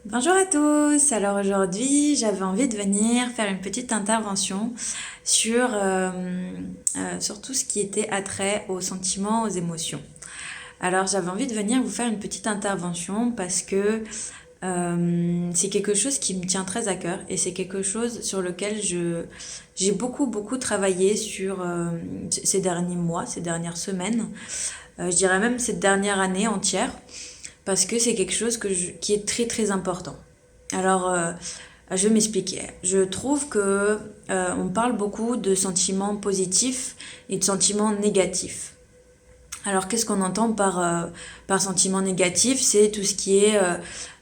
Bonjour à tous, alors aujourd'hui j'avais envie de venir faire une petite intervention sur tout ce qui était attrait aux sentiments, aux émotions. Alors j'avais envie de venir vous faire une petite intervention parce que c'est quelque chose qui me tient très à cœur et c'est quelque chose sur lequel j'ai beaucoup travaillé ces derniers mois, ces dernières semaines, je dirais même cette dernière année entière parce que c'est quelque chose qui est très important. Alors, je vais m'expliquer. Je trouve que on parle beaucoup de sentiments positifs et de sentiments négatifs. Alors, qu'est-ce qu'on entend par sentiment négatif? C'est tout ce qui est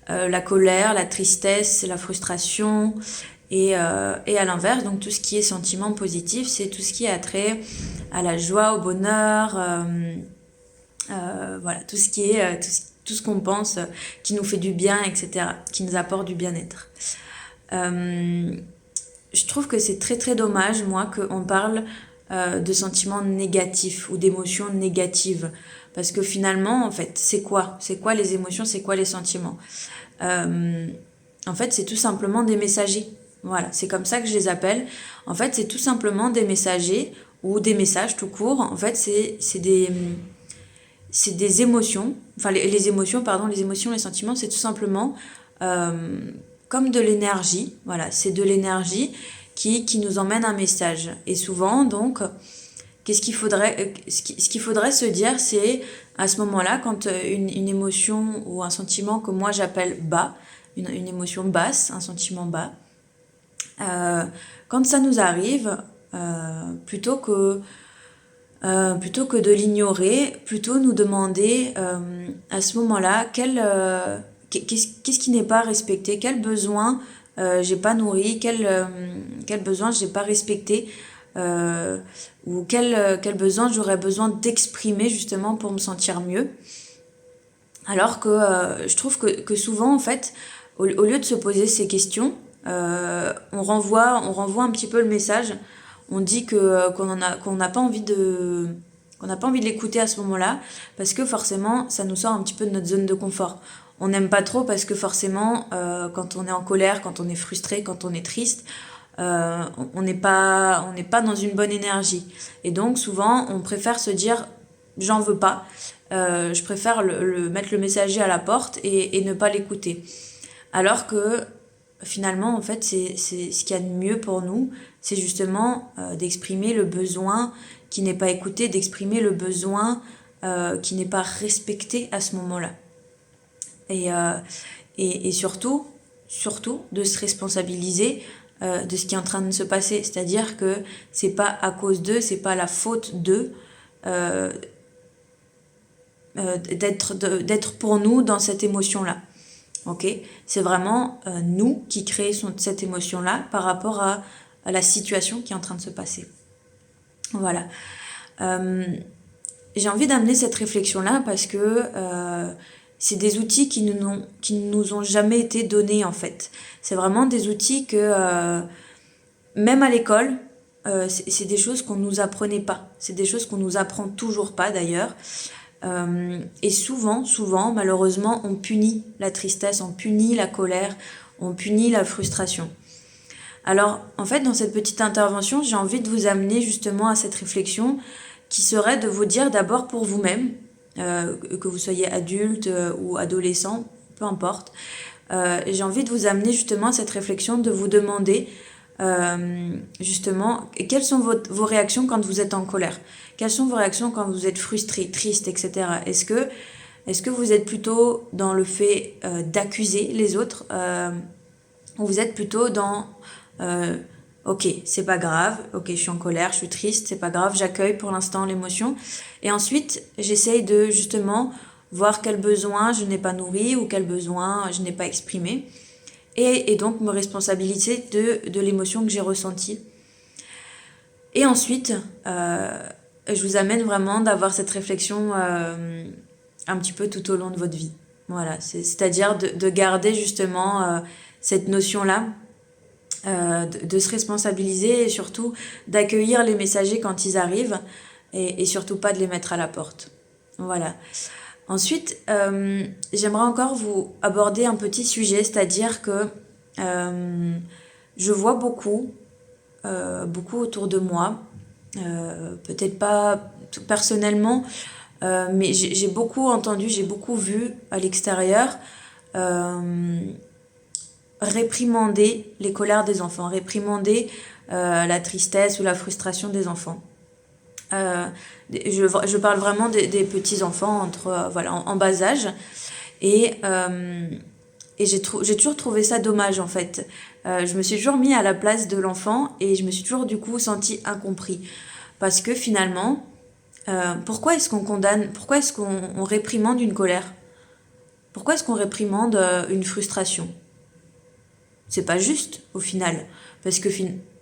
la colère, la tristesse, la frustration. Et à l'inverse, donc tout ce qui est sentiment positif, c'est tout ce qui a trait à la joie, au bonheur, voilà, tout ce qu'on pense qui nous fait du bien, etc., qui nous apporte du bien-être. Euh, je trouve que c'est très dommage, moi, qu'on parle de sentiments négatifs ou d'émotions négatives. Parce que finalement, en fait, c'est quoi? C'est quoi les émotions? C'est quoi les sentiments? Euh, En fait, c'est tout simplement des messagers. Voilà, c'est comme ça que je les appelle. En fait, c'est tout simplement des messagers ou des messages tout court. En fait, c'est des émotions, enfin les émotions, pardon, les émotions, les sentiments, c'est tout simplement euh, comme de l'énergie, voilà, c'est de l'énergie qui nous emmène un message. Et souvent, donc, ce qu'il faudrait se dire, c'est à ce moment-là, quand une émotion ou un sentiment que moi j'appelle bas, une émotion basse, un sentiment bas, euh, quand ça nous arrive, plutôt que de l'ignorer, plutôt nous demander à ce moment-là qu'est-ce qui n'est pas respecté, quel besoin j'ai pas nourri, quel besoin j'ai pas respecté, ou quel besoin j'aurais besoin d'exprimer justement pour me sentir mieux. Alors que je trouve que souvent, en fait, au lieu de se poser ces questions, on renvoie un petit peu le message. On dit qu'on n'a pas envie qu'on n'a pas envie de l'écouter à ce moment-là, parce que forcément, ça nous sort un petit peu de notre zone de confort. On n'aime pas trop parce que forcément, quand on est en colère, quand on est frustré, quand on est triste, on n'est pas dans une bonne énergie. Et donc souvent, on préfère se dire, j'en veux pas. Je préfère mettre le messager à la porte et ne pas l'écouter. Alors que finalement, en fait, c'est ce qu'il y a de mieux pour nous, c'est justement d'exprimer le besoin qui n'est pas écouté, d'exprimer le besoin qui n'est pas respecté à ce moment-là. Et, euh, et surtout, de se responsabiliser de ce qui est en train de se passer. C'est-à-dire que c'est pas à cause d'eux, c'est pas la faute d'eux euh, d'être pour nous dans cette émotion-là. Ok, c'est vraiment nous qui créons cette émotion-là par rapport à la situation qui est en train de se passer. Voilà. Euh, j'ai envie d'amener cette réflexion-là parce que c'est des outils qui ne nous ont jamais été donnés en fait. C'est vraiment des outils que même à l'école, c'est des choses qu'on nous apprenait pas. C'est des choses qu'on nous apprend toujours pas d'ailleurs. Et souvent, malheureusement, on punit la tristesse, on punit la colère, on punit la frustration. Alors, en fait, dans cette petite intervention, j'ai envie de vous amener justement à cette réflexion qui serait de vous dire d'abord pour vous-même, que vous soyez adulte ou adolescent, peu importe, j'ai envie de vous amener justement à cette réflexion, de vous demander justement quelles sont vos réactions quand vous êtes en colère. Quelles sont vos réactions quand vous êtes frustré, triste, etc. Est-ce que vous êtes plutôt dans le fait d'accuser les autres ou vous êtes plutôt dans euh, ok, c'est pas grave, ok, je suis en colère, je suis triste, c'est pas grave, j'accueille pour l'instant l'émotion. Et ensuite, j'essaye de justement voir quel besoin je n'ai pas nourri ou quel besoin je n'ai pas exprimé. Et donc me responsabiliser de l'émotion que j'ai ressentie. Et ensuite, je vous amène vraiment d'avoir cette réflexion un petit peu tout au long de votre vie. Voilà, c'est-à-dire de garder justement cette notion-là, de se responsabiliser et surtout d'accueillir les messagers quand ils arrivent et surtout pas de les mettre à la porte. Voilà. Ensuite, j'aimerais encore vous aborder un petit sujet, c'est-à-dire que je vois beaucoup autour de moi, peut-être pas personnellement, mais j'ai beaucoup entendu, j'ai beaucoup vu à l'extérieur réprimander les colères des enfants, réprimander la tristesse ou la frustration des enfants. Je parle vraiment des petits enfants voilà, en bas âge. Et, euh, et j'ai toujours trouvé ça dommage en fait. Je me suis toujours mis à la place de l'enfant et je me suis toujours du coup senti incompris. Parce que finalement, pourquoi est-ce qu'on condamne, pourquoi est-ce qu'on réprimande une colère? Pourquoi est-ce qu'on réprimande une frustration? C'est pas juste au final. Parce que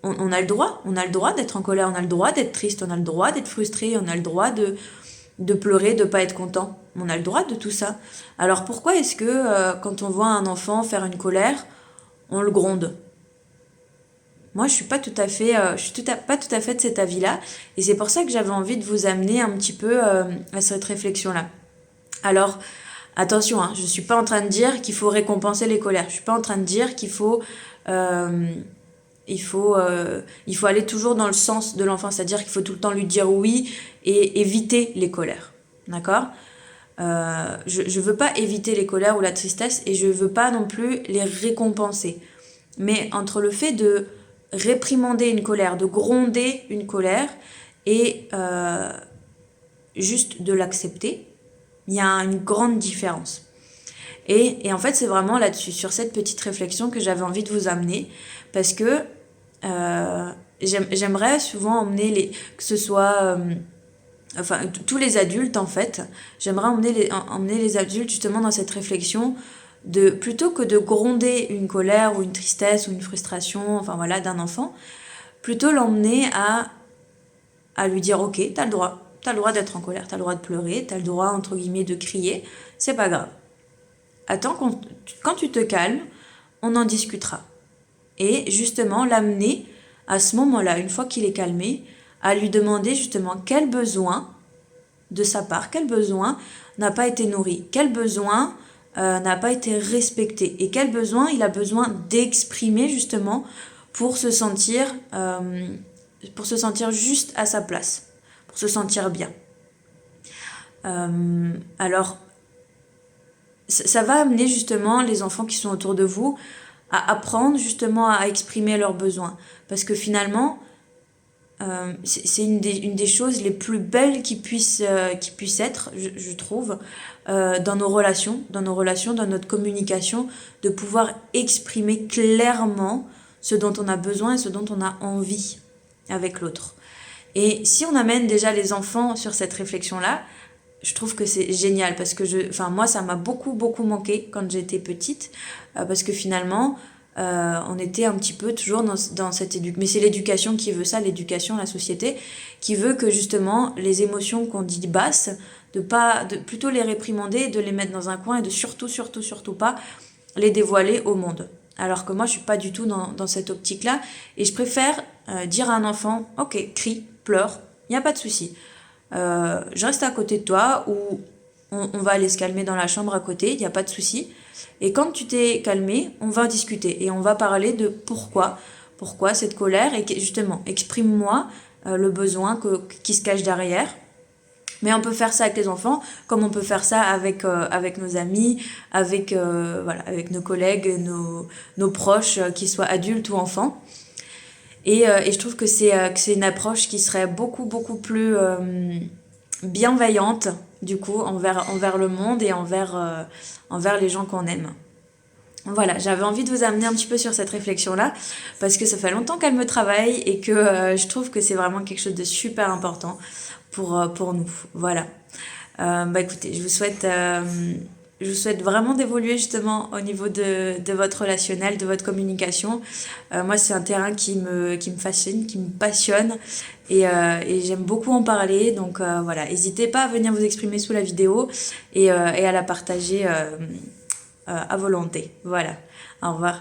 on a on a le droit d'être en colère, on a le droit d'être triste, on a le droit d'être frustré, on a le droit de pleurer, de pas être content. On a le droit de tout ça. Alors pourquoi est-ce que quand on voit un enfant faire une colère, on le gronde? Moi, je suis pas tout à fait, pas tout à fait de cet avis-là, et c'est pour ça que j'avais envie de vous amener un petit peu à cette réflexion-là. Alors, attention, hein, je suis pas en train de dire qu'il faut récompenser les colères. Je suis pas en train de dire qu'il faut euh, il faut aller toujours dans le sens de l'enfant, c'est-à-dire qu'il faut tout le temps lui dire oui et éviter les colères. D'accord? Je veux pas éviter les colères ou la tristesse et je veux pas non plus les récompenser. Mais entre le fait de réprimander une colère, de gronder une colère et juste de l'accepter, il y a une grande différence. Et en fait, c'est vraiment là-dessus, sur cette petite réflexion que j'avais envie de vous amener, parce que j'aimerais souvent emmener que ce soit, enfin, tous les adultes en fait, j'aimerais emmener les adultes justement dans cette réflexion de, plutôt que de gronder une colère ou une tristesse ou une frustration, enfin voilà, d'un enfant, plutôt l'emmener à lui dire, ok, t'as le droit d'être en colère, t'as le droit de pleurer, t'as le droit, entre guillemets, de crier, c'est pas grave. Attends, quand tu te calmes, on en discutera. Et justement, l'amener à ce moment-là, une fois qu'il est calmé, à lui demander justement quel besoin de sa part, quel besoin n'a pas été nourri, quel besoin n'a pas été respecté et quel besoin il a besoin d'exprimer justement pour se sentir, juste à sa place, pour se sentir bien. Alors, ça va amener justement les enfants qui sont autour de vous à apprendre justement à exprimer leurs besoins. Parce que finalement, c'est une des choses les plus belles qui puissent être, je trouve, dans nos relations, dans notre communication, de pouvoir exprimer clairement ce dont on a besoin et ce dont on a envie avec l'autre. Et si on amène déjà les enfants sur cette réflexion-là, je trouve que c'est génial parce que moi, ça m'a beaucoup manqué quand j'étais petite parce que finalement, on était un petit peu toujours dans cette éducation. Mais c'est l'éducation qui veut ça, l'éducation, la société, qui veut que justement les émotions qu'on dit basses, de plutôt les réprimander, de les mettre dans un coin et de surtout pas les dévoiler au monde. Alors que moi, je suis pas du tout dans cette optique-là et je préfère dire à un enfant, ok, crie, pleure, il n'y a pas de souci. Je reste à côté de toi ou on va aller se calmer dans la chambre à côté, il n'y a pas de souci. Et quand tu t'es calmé, on va discuter et on va parler de pourquoi cette colère et justement, exprime-moi le besoin qui se cache derrière. Mais on peut faire ça avec les enfants, comme on peut faire ça avec nos amis, avec nos collègues, nos proches, qu'ils soient adultes ou enfants. Et je trouve que c'est une approche qui serait beaucoup plus bienveillante, du coup, envers le monde et envers les gens qu'on aime. Voilà, j'avais envie de vous amener un petit peu sur cette réflexion-là, parce que ça fait longtemps qu'elle me travaille et que je trouve que c'est vraiment quelque chose de super important pour nous. Voilà. Écoutez, je vous souhaite vraiment d'évoluer justement au niveau de votre relationnel, de votre communication. Moi, c'est un terrain qui me fascine, qui me passionne et j'aime beaucoup en parler. Donc voilà, n'hésitez pas à venir vous exprimer sous la vidéo et à la partager à volonté. Voilà, au revoir.